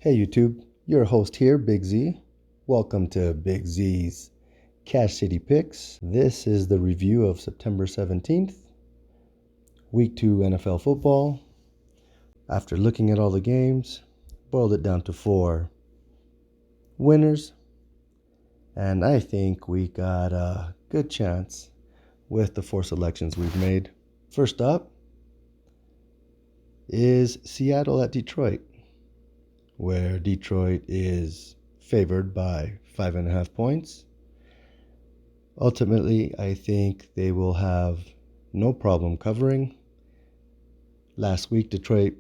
Hey YouTube, your host here, Big Z. Welcome to Big Z's Cash City Picks. This is the review of September 17th, Week 2 NFL football. After looking at all the games, boiled it down to 4 winners, and I think we got a good chance with the 4 selections we've made. First up is Seattle at Detroit, where Detroit is favored by 5.5 points. Ultimately, I think they will have no problem covering. Last week, Detroit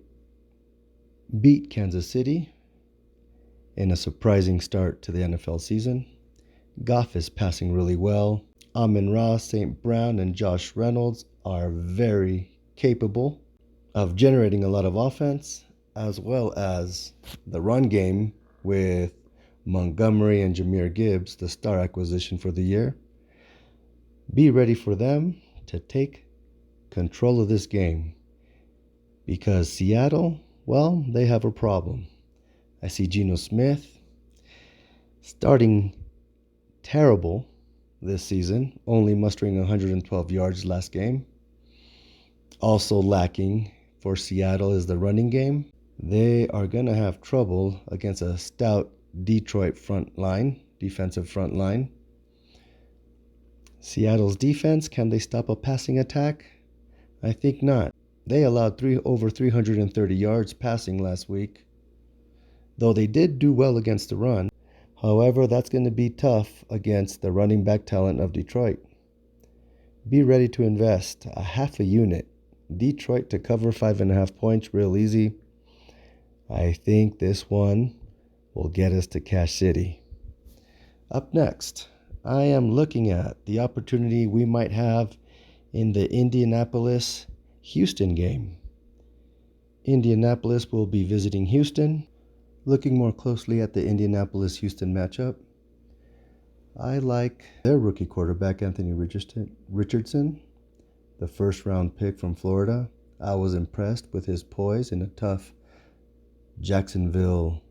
beat Kansas City in a surprising start to the NFL season. Goff is passing really well. Amon-Ra, St. Brown, and Josh Reynolds are very capable of generating a lot of offense, as well as the run game with Montgomery and Jahmyr Gibbs, the star acquisition for the year. Be ready for them to take control of this game, because Seattle, well, they have a problem. I see Geno Smith starting terrible this season, only mustering 112 yards last game. Also lacking for Seattle is the running game. They are going to have trouble against a stout Detroit defensive front line. Seattle's defense, can they stop a passing attack? I think not. They allowed over 330 yards passing last week, though they did do well against the run. However, that's going to be tough against the running back talent of Detroit. Be ready to invest a half a unit. Detroit to cover 5.5 points, real easy. I think this one will get us to Cash City. Up next, I am looking at the opportunity we might have in the Indianapolis-Houston game. Indianapolis will be visiting Houston. Looking more closely at the Indianapolis-Houston matchup, I like their rookie quarterback, Anthony Richardson, the first-round pick from Florida. I was impressed with his poise in a tough Jacksonville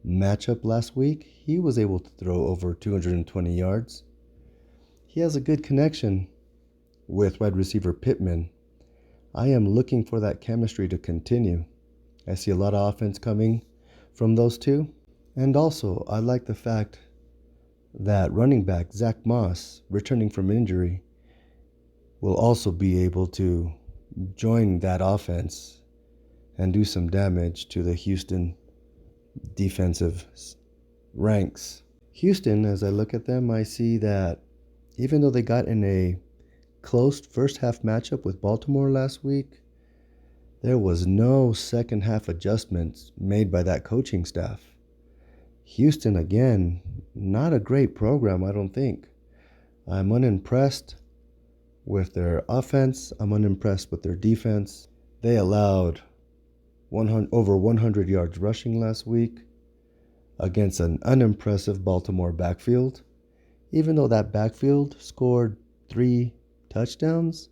matchup last week. He was able to throw over 220 yards. He has a good connection with wide receiver Pittman. I am looking for that chemistry to continue. I see a lot of offense coming from those two. And also, I like the fact that running back Zach Moss, returning from injury, will also be able to join that offense and do some damage to the Houston defensive ranks. Houston, as I look at them, I see that even though they got in a close first half matchup with Baltimore last week, there was no second half adjustments made by that coaching staff. Houston, again, not a great program, I don't think. I'm unimpressed with their offense. I'm unimpressed with their defense. They allowed over 100 yards rushing last week against an unimpressive Baltimore backfield. Even though that backfield scored 3 touchdowns,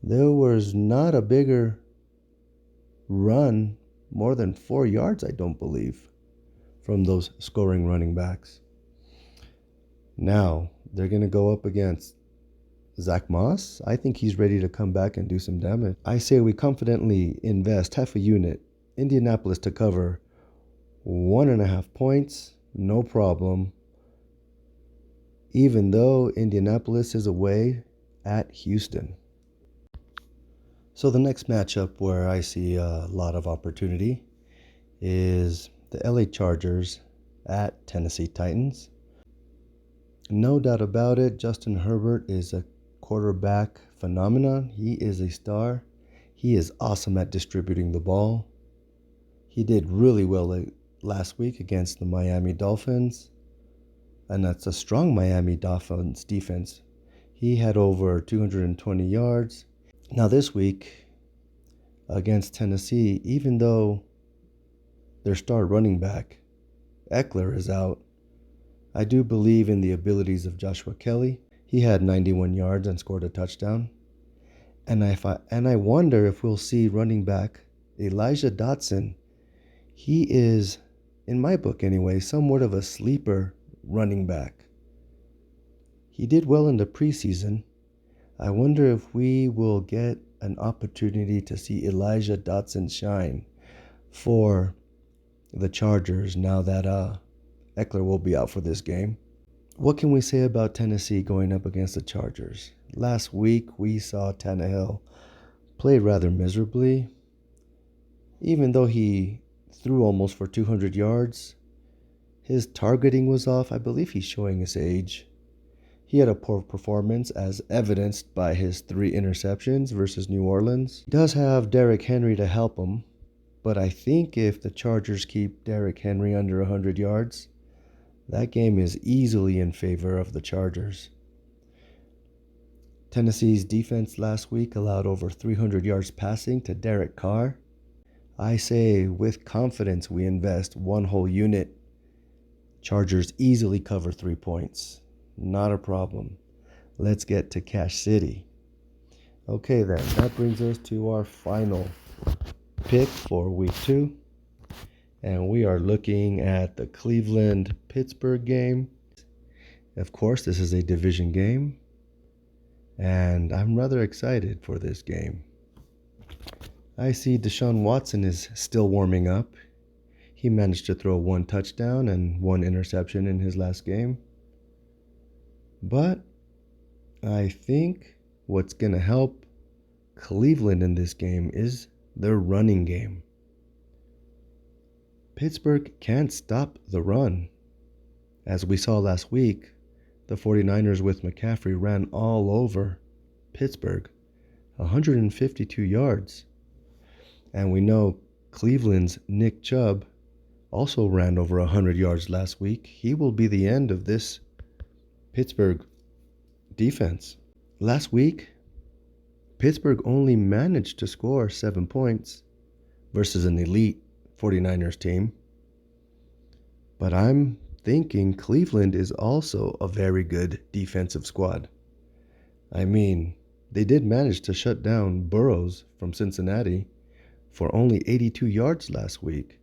there was not a bigger run, more than 4 yards, I don't believe, from those scoring running backs. Now, they're going to go up against Zach Moss. I think he's ready to come back and do some damage. I say we confidently invest half a unit. Indianapolis to cover 1.5 points, no problem. Even though Indianapolis is away at Houston. So the next matchup where I see a lot of opportunity is the LA Chargers at Tennessee Titans. No doubt about it, Justin Herbert is a quarterback phenomenon. He is a star. He is awesome at distributing the ball. He did really well last week against the Miami Dolphins, and that's a strong Miami Dolphins defense. He had over 220 yards. Now this week against Tennessee, even though their star running back, Eckler, is out, I do believe in the abilities of Joshua Kelly. He had 91 yards and scored a touchdown. And I wonder if we'll see running back Elijah Dotson. He is, in my book anyway, somewhat of a sleeper running back. He did well in the preseason. I wonder if we will get an opportunity to see Elijah Dotson shine for the Chargers now that Eckler will be out for this game. What can we say about Tennessee going up against the Chargers? Last week we saw Tannehill play rather miserably. Even though he threw almost for 200 yards, his targeting was off. I believe he's showing his age. He had a poor performance as evidenced by his 3 interceptions versus New Orleans. He does have Derrick Henry to help him, but I think if the Chargers keep Derrick Henry under 100 yards, that game is easily in favor of the Chargers. Tennessee's defense last week allowed over 300 yards passing to Derek Carr. I say with confidence we invest 1 whole unit. Chargers easily cover 3 points. Not a problem. Let's get to Cash City. Okay then, that brings us to our final pick for week 2. And we are looking at the Cleveland-Pittsburgh game. Of course, this is a division game. And I'm rather excited for this game. I see Deshaun Watson is still warming up. He managed to throw 1 touchdown and 1 interception in his last game. But I think what's going to help Cleveland in this game is their running game. Pittsburgh can't stop the run. As we saw last week, the 49ers with McCaffrey ran all over Pittsburgh, 152 yards. And we know Cleveland's Nick Chubb also ran over 100 yards last week. He will be the end of this Pittsburgh defense. Last week, Pittsburgh only managed to score 7 points versus an elite 49ers team. But I'm thinking Cleveland is also a very good defensive squad. I mean, they did manage to shut down Burrows from Cincinnati for only 82 yards last week.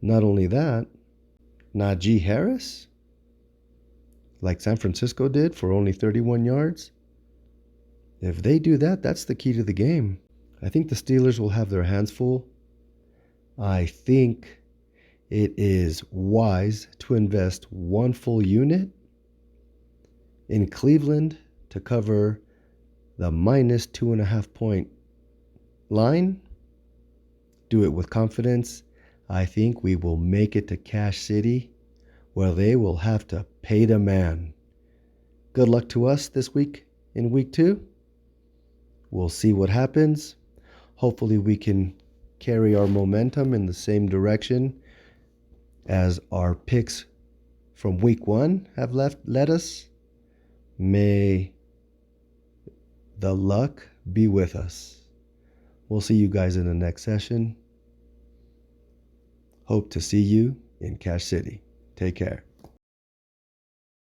Not only that, Najee Harris, like San Francisco did, for only 31 yards. If they do that, that's the key to the game. I think the Steelers will have their hands full. I think it is wise to invest 1 full unit in Cleveland to cover the minus 2.5 point line. Do it with confidence. I think we will make it to Cash City, where they will have to pay the man. Good luck to us this week in week 2. We'll see what happens. Hopefully we can carry our momentum in the same direction as our picks from week 1 have led us. May the luck be with us. We'll see you guys in the next session. Hope to see you in Cash City. Take care.